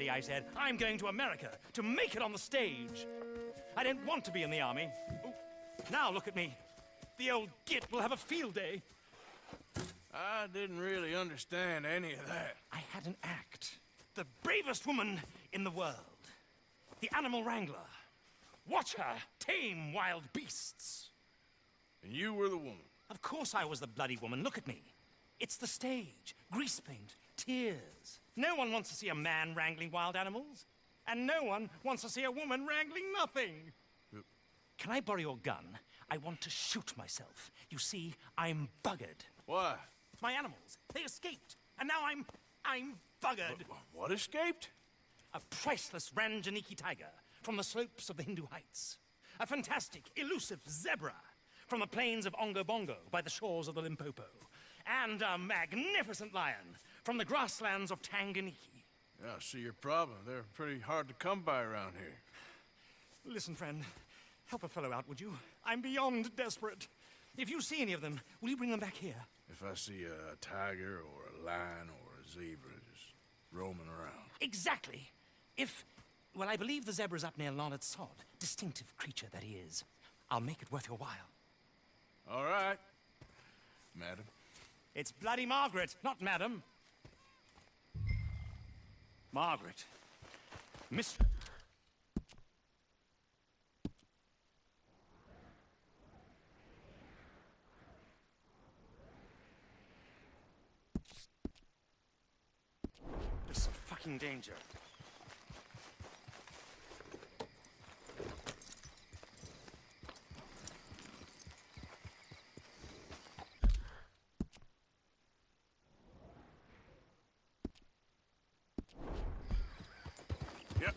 I said, I'm going to America to make it on the stage. I didn't want to be in the army. Ooh. Now look at me. The old git will have a field day. I didn't really understand any of that. I had an act. The bravest woman in the world. The animal wrangler. Watch her tame wild beasts. And you were the woman. Of course I was the bloody woman. Look at me. It's the stage. Grease paint. Tears. No one wants to see a man wrangling wild animals. And no one wants to see a woman wrangling nothing. Can I borrow your gun? I want to shoot myself. You see, I'm buggered. Why? My animals, they escaped. And now I'm buggered. What escaped? A priceless Ranjaniki tiger from the slopes of the Hindu Heights. A fantastic, elusive zebra from the plains of Ongo Bongo by the shores of the Limpopo. And a magnificent lion from the grasslands of Tanganyika. Yeah, I see your problem. They're pretty hard to come by around here. Listen, friend, help a fellow out, would you? I'm beyond desperate. If you see any of them, will you bring them back here? If I see a tiger or a lion or a zebra just roaming around. Exactly. Well, I believe the zebra's up near Larned Sod. Distinctive creature that he is. I'll make it worth your while. All right, madam. It's bloody Margaret, not madam. Margaret. Miss... There's some fucking danger. Yep.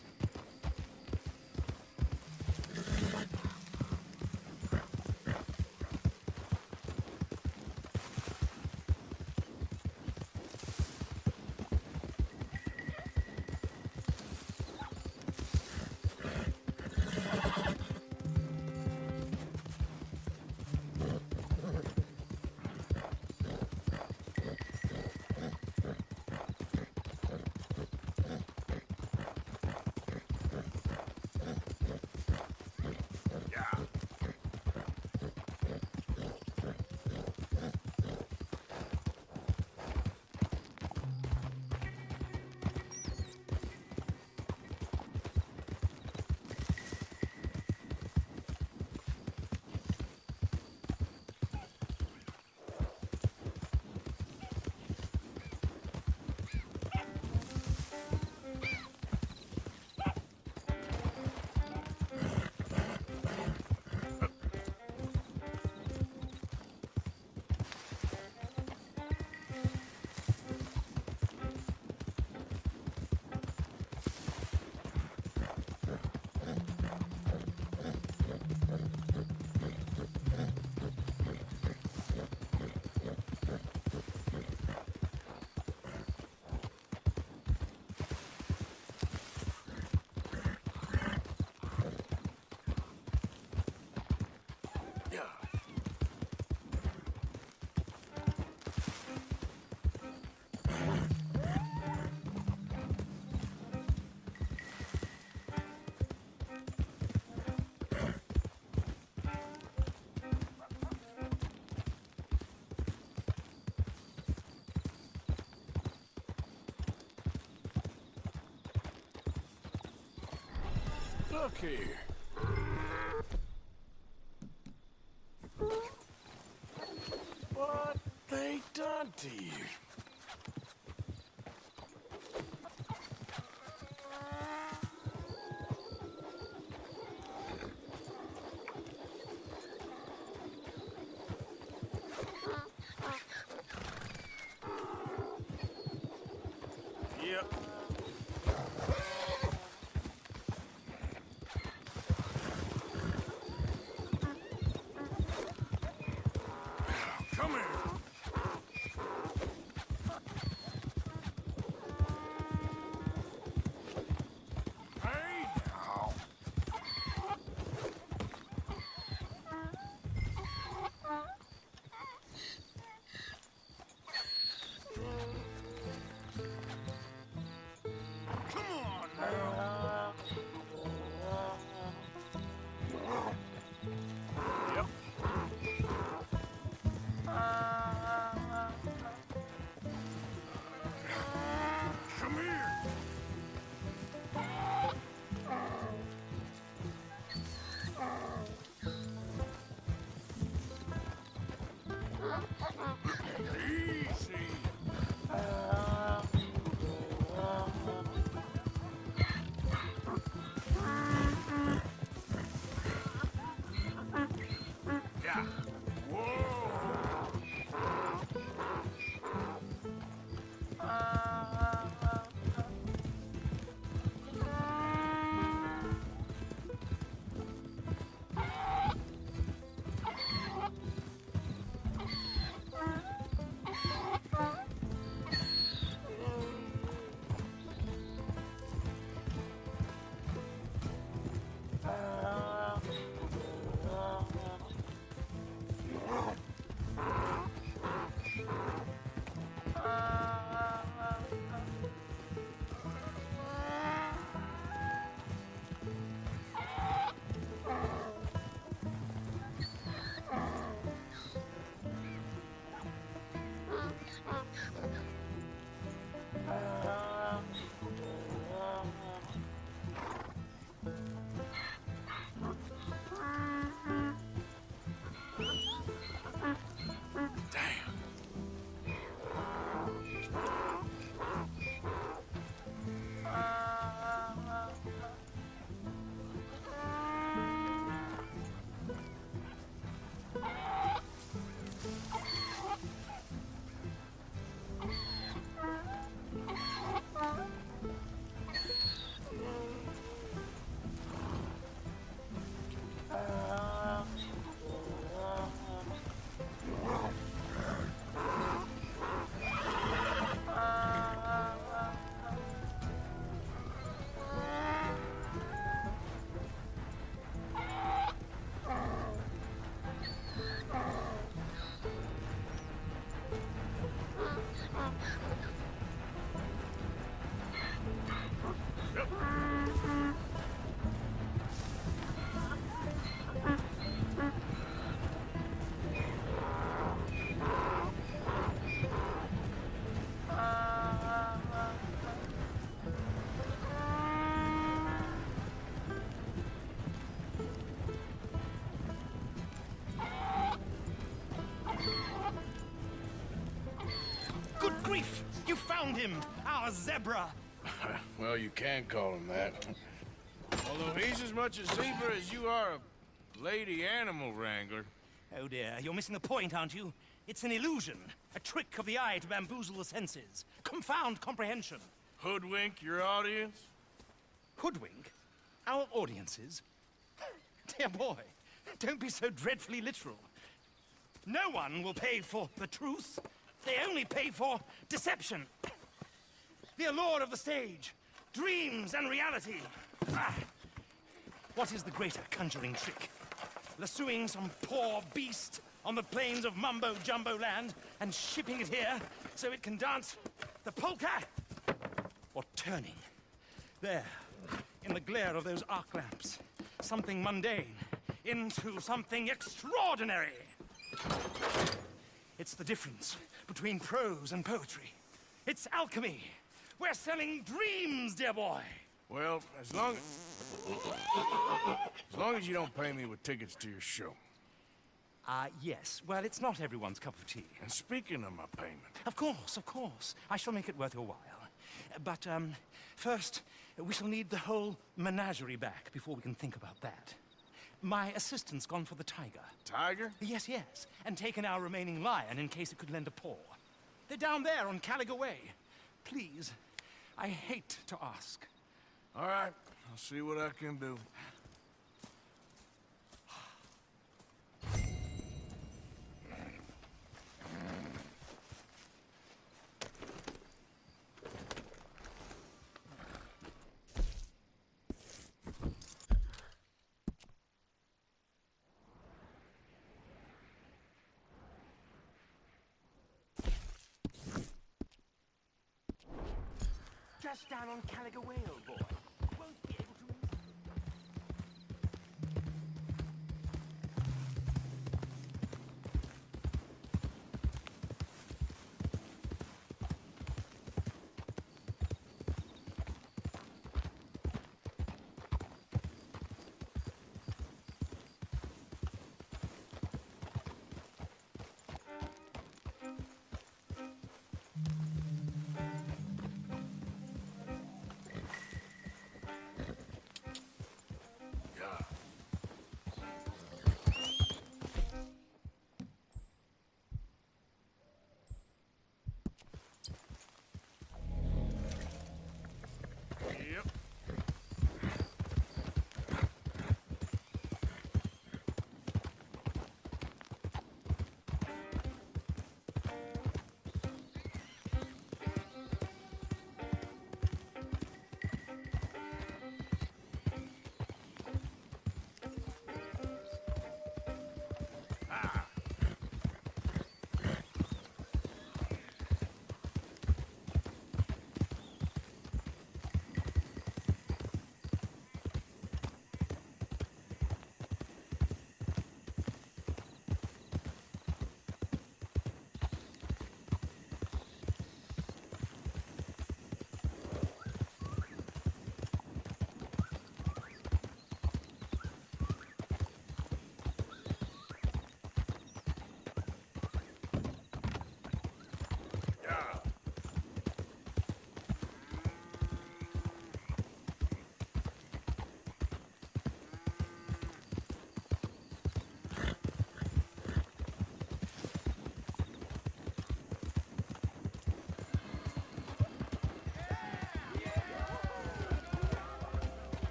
Look here. What they done to you? Yep. Come here. Hey now. Come on. grief! You found him, our zebra! Well, you can call him that. Although he's as much a zebra as you are a lady animal wrangler. Oh dear, you're missing the point, aren't you? It's an illusion, a trick of the eye to bamboozle the senses, confound comprehension. Hoodwink your audience? Hoodwink? Our audiences? Dear boy, don't be so dreadfully literal. No one will pay for the truth. They only pay for deception. The allure of the stage, dreams and reality. Ah. What is the greater conjuring trick? Lassoing some poor beast on the plains of mumbo-jumbo land and shipping it here so it can dance the polka? Or turning, there, in the glare of those arc lamps, something mundane into something extraordinary. It's the difference between prose and poetry. It's alchemy. We're selling dreams, dear boy. Well, as long as you don't pay me with tickets to your show. Yes. Well, it's not everyone's cup of tea. And speaking of my payment... Of course. I shall make it worth your while. But, first, we shall need the whole menagerie back before we can think about that. My assistant's gone for the tiger. Tiger? Yes. And taken our remaining lion in case it could lend a paw. They're down there on Caliga Way. Please, I hate to ask. All right, I'll see what I can do. Just down on Caliga Way, old boy. Won't be able to move.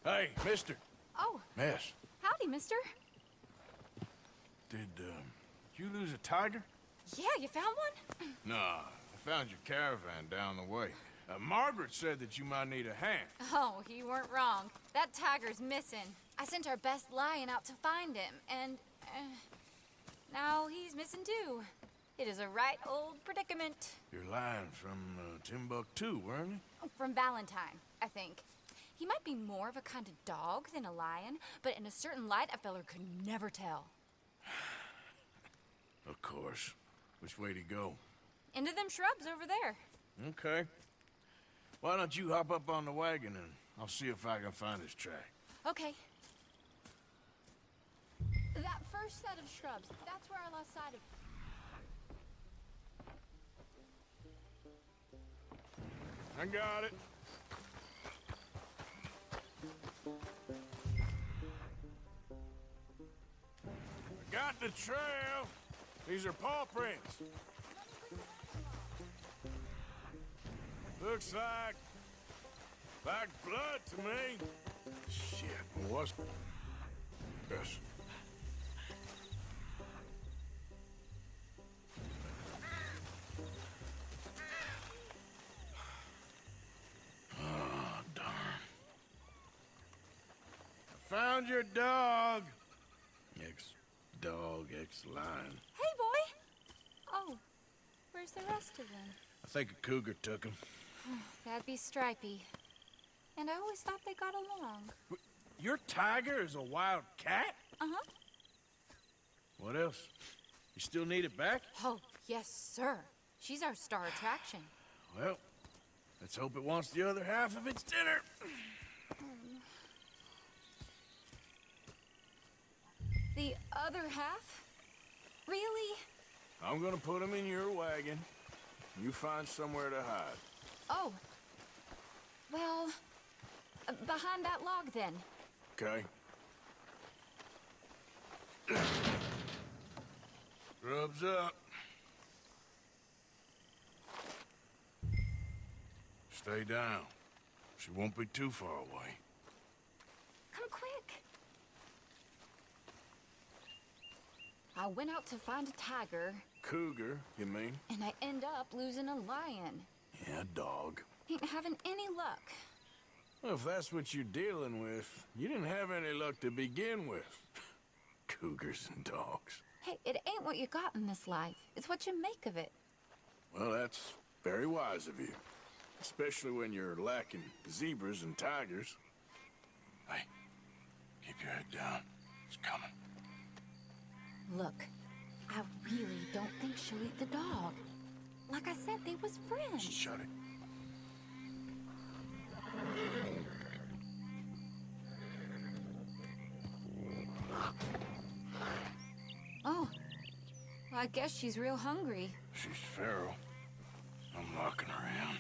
Hey, mister. Oh. Miss. Howdy, mister. Did you lose a tiger? Yeah, you found one? Nah, I found your caravan down the way. Margaret said that you might need a hand. Oh, you weren't wrong. That tiger's missing. I sent our best lion out to find him, and now he's missing too. It is a right old predicament. You're lying from Timbuktu, weren't you? From Valentine, I think. He might be more of a kind of dog than a lion, but in a certain light, a feller could never tell. Of course. Which way to go? Into them shrubs over there. Okay. Why don't you hop up on the wagon and I'll see if I can find his track. Okay. That first set of shrubs, that's where I lost sight of. I got it. I got the trail. These are paw prints. Looks like blood to me. Shit, what's this? Oh, darn. I found your dog. Ex-dog, ex-lion. Hey, boy! Oh, where's the rest of them? I think a cougar took him. That'd be Stripey. And I always thought they got along. Your tiger is a wild cat? Uh-huh. What else? You still need it back? Oh, yes, sir. She's our star attraction. Well, let's hope it wants the other half of its dinner. The other half? Really? I'm gonna put him in your wagon. You find somewhere to hide. Oh. Well, behind that log, then. Okay. Rubs up. Stay down. She won't be too far away. Come quick. I went out to find a tiger. Cougar, you mean? And I end up losing a lion. Yeah, dog. Ain't having any luck. Well, if that's what you're dealing with, you didn't have any luck to begin with. Cougars and dogs. Hey, it ain't what you got in this life. It's what you make of it. Well, that's very wise of you. Especially when you're lacking zebras and tigers. Hey, keep your head down. It's coming. Look, I really don't think she'll eat the dog. Like I said, they was friends. Shut it. Oh, I guess she's real hungry. She's feral. I'm knocking her in.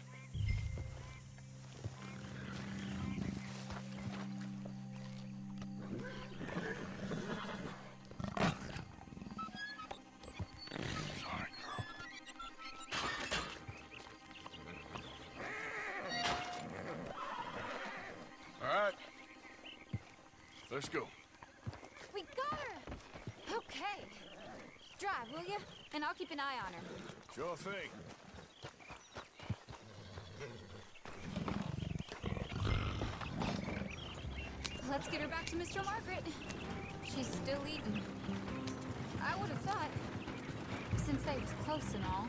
Sorry, girl. All right. Let's go. We got her! Okay. Drive, will you? And I'll keep an eye on her. Sure thing. Let's get her back to Mr. Margaret. She's still eating. I would have thought, since they was close and all.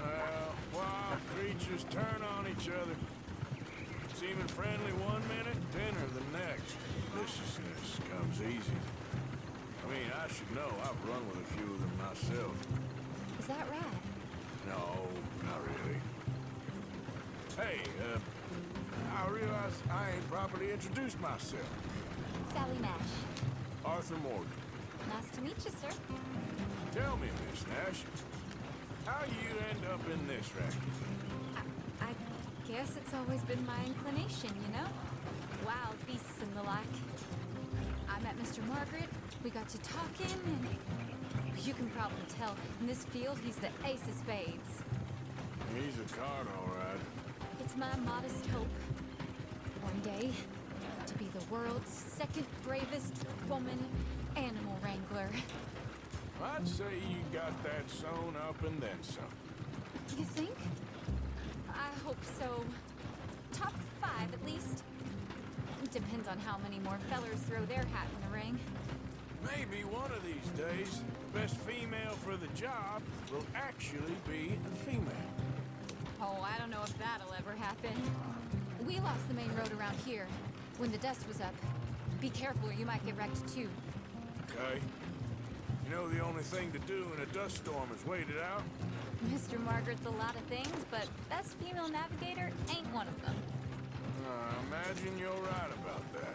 Well, wild creatures turn on each other. Seeming friendly one minute, dinner the next. Viciousness comes easy. I mean, I should know. I've run with a few of them myself. Is that right? No, not really. Hey, I realize I ain't properly introduced myself. Sally Nash. Arthur Morgan. Nice to meet you, sir. Tell me, Miss Nash, how you end up in this racket? I guess it's always been my inclination, you know? Wild beasts and the like. I met Mr. Margaret, we got to talking, and you can probably tell, in this field, he's the ace of spades. He's a card, all right. It's my modest hope, one day, to be the world's second bravest woman animal wrangler. I'd say you got that sewn up and then some. You think? I hope so. Top 5, at least. Depends on how many more fellers throw their hat in the ring. Maybe one of these days, the best female for the job will actually be a female. Oh, I don't know if that'll ever happen. We lost the main road around here when the dust was up. Be careful or you might get wrecked too. Okay. You know the only thing to do in a dust storm is wait it out? Mr. Margaret's a lot of things, but best female navigator ain't one of them. I imagine you're right about that.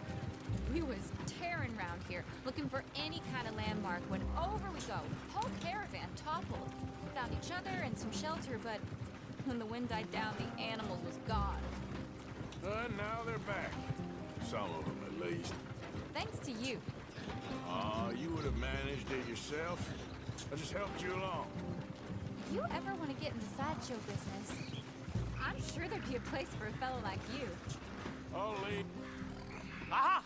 We was tearing around here, looking for any kind of landmark when over we go. Whole caravan toppled. Found each other and some shelter, but when the wind died down, the animals was gone. Now they're back. Some of them, at least. Thanks to you. You would have managed it yourself. I just helped you along. If you ever want to get into sideshow business, I'm sure there'd be a place for a fellow like you. I'll leave. Aha!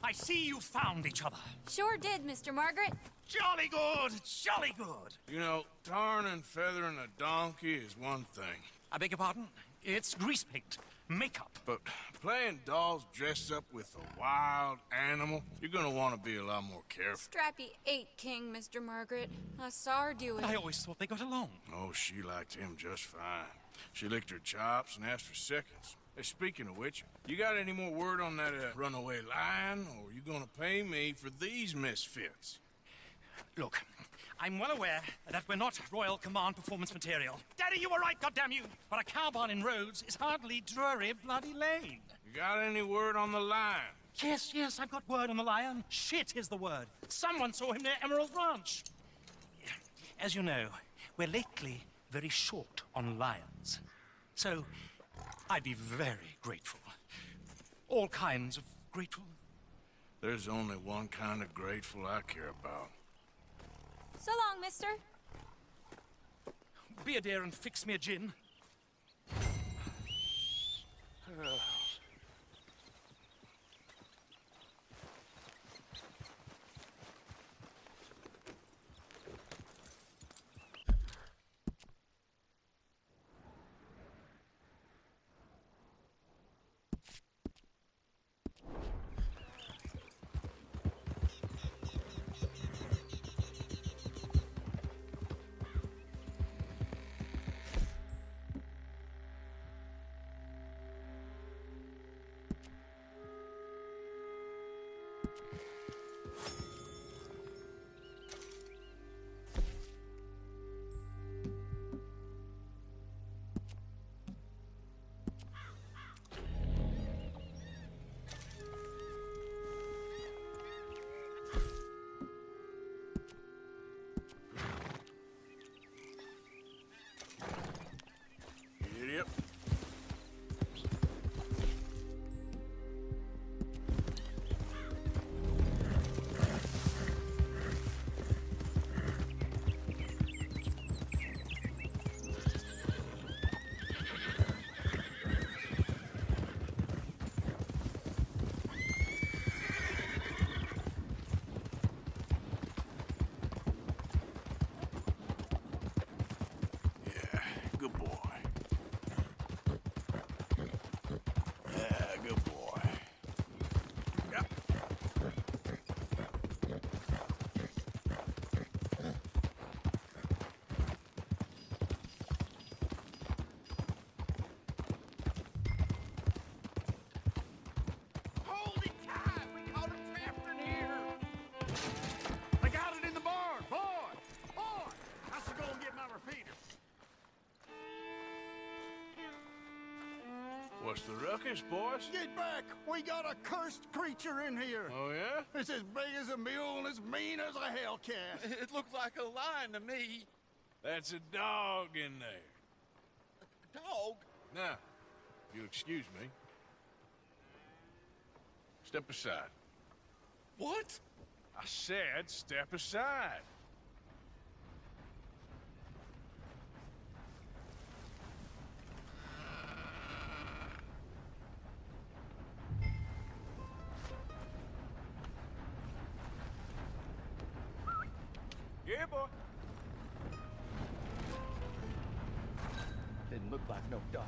I see you found each other. Sure did, Mr. Margaret. Jolly good, jolly good. You know, tarring and feathering a donkey is one thing. I beg your pardon? It's grease paint, makeup. But playing dolls dressed up with a wild animal, you're gonna want to be a lot more careful. Strappy ain't king, Mr. Margaret. I saw her do it. I always thought they got along. Oh, she liked him just fine. She licked her chops and asked for seconds. Hey, speaking of which, you got any more word on that runaway lion, or are you gonna pay me for these misfits? Look, I'm well aware that we're not Royal Command performance material. Daddy, you were right, goddammit you! But a cow barn in Rhodes is hardly Drury Bloody Lane. You got any word on the lion? Yes, I've got word on the lion. Shit is the word. Someone saw him near Emerald Ranch. As you know, we're lately very short on lions. So, I'd be very grateful. All kinds of grateful. There's only one kind of grateful I care about. So long, mister. Be a dear and fix me a gin. Idiot. Yeah, good boy. Yeah, good boy. Yep. Hold it tight! We caught him trapped in here! They got it in the barn! Boy! Boy! I should go and get my repeater. What's the ruckus, boys? Get back! We got a cursed creature in here! Oh, yeah? It's as big as a mule and as mean as a hellcat. It looked like a lion to me. That's a dog in there. Dog? Now, if you'll excuse me. Step aside. What? I said step aside. Yeah, boy. Didn't look like no dog.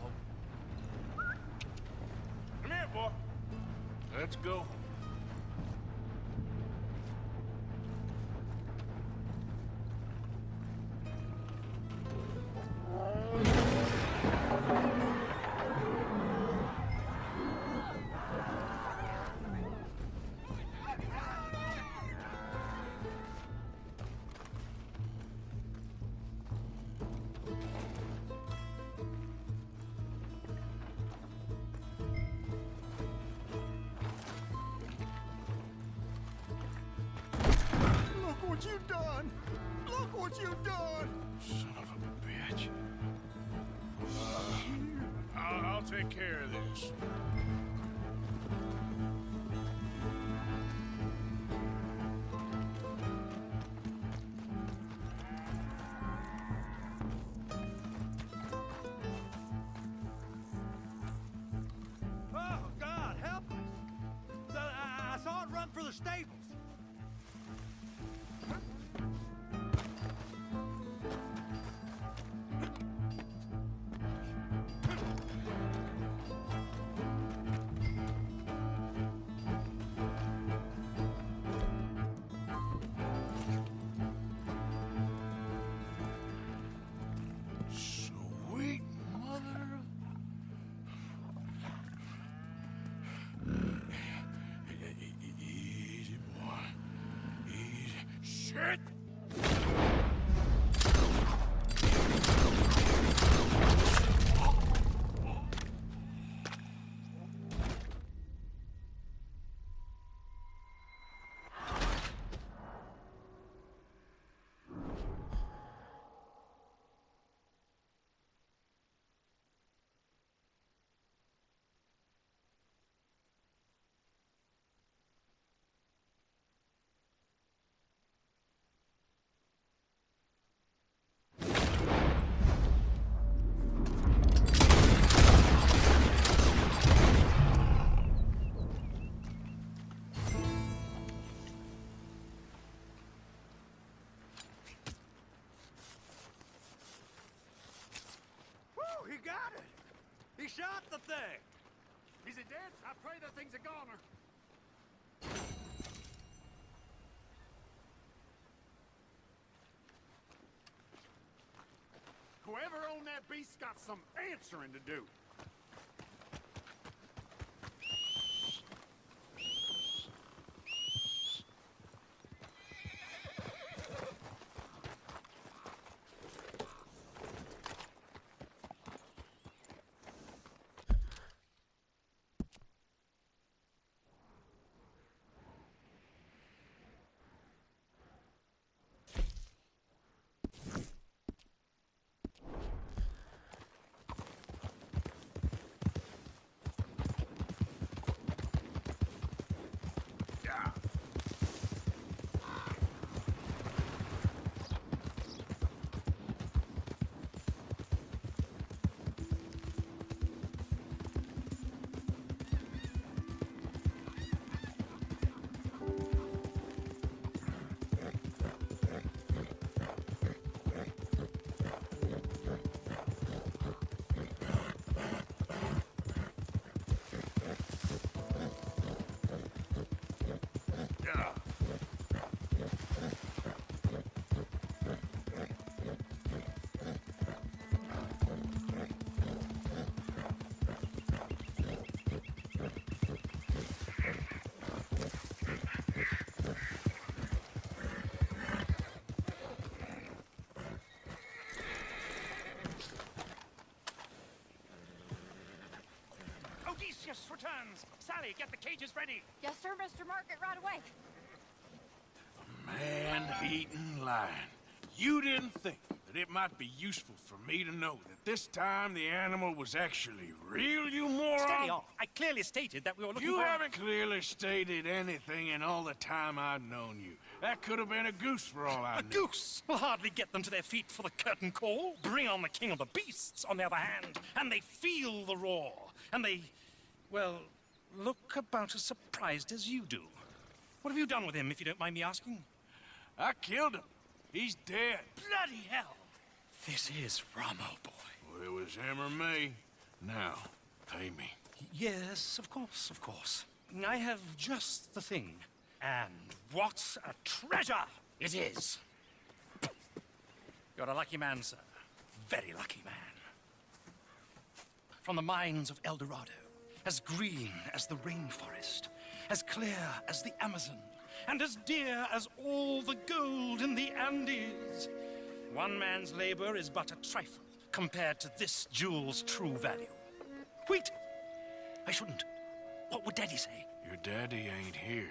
Come here, boy. Let's go. Look what you've done! Look what you've done! Son of a bitch. I'll take care of this. Oh, God, help us! I saw it run for the stables. Sweet mother of... Easy, boy. Easy. Shit! Woo, he got it! He shot the thing! Is it dead? I pray that thing's a goner. Whoever owned that beast got some answering to do. Odysseus returns. Sally, get the cages ready. Yes, sir, Mr. Margaret, right away. Man-eating lion. You didn't think that it might be useful for me to know that this time the animal was actually real, you moron? Steady on. I clearly stated that we were looking You for... haven't clearly stated anything in all the time I've known you. That could have been a goose for all I A knew. goose will hardly get them to their feet for the curtain call. Bring on the king of the beasts, on the other hand, and they feel the roar. And they, well, look about as surprised as you do. What have you done with him, if you don't mind me asking? I killed him. He's dead. Bloody hell! This is Ramo, boy. Well, it was him or me. Now, pay me. Yes, of course, of course. I have just the thing. And what a treasure it is! You're a lucky man, sir. Very lucky man. From the mines of El Dorado, as green as the rainforest, as clear as the Amazon, and as dear as all the gold in the Andes. One man's labor is but a trifle compared to this jewel's true value. Wait! I shouldn't. What would Daddy say? Your daddy ain't here,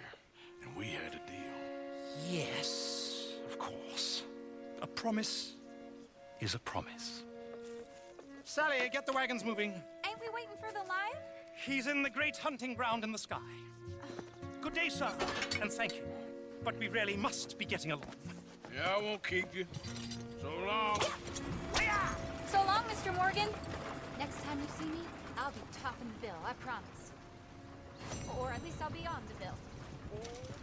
and we had a deal. Yes. promise is a promise. Sally, get the wagons moving. Ain't we waiting for the lion? He's in the great hunting ground in the sky. Good day, sir, and thank you. But we really must be getting along. Yeah, I won't keep you. So long. So long, Mr. Morgan. Next time you see me, I'll be topping the bill, I promise. Or at least I'll be on the bill.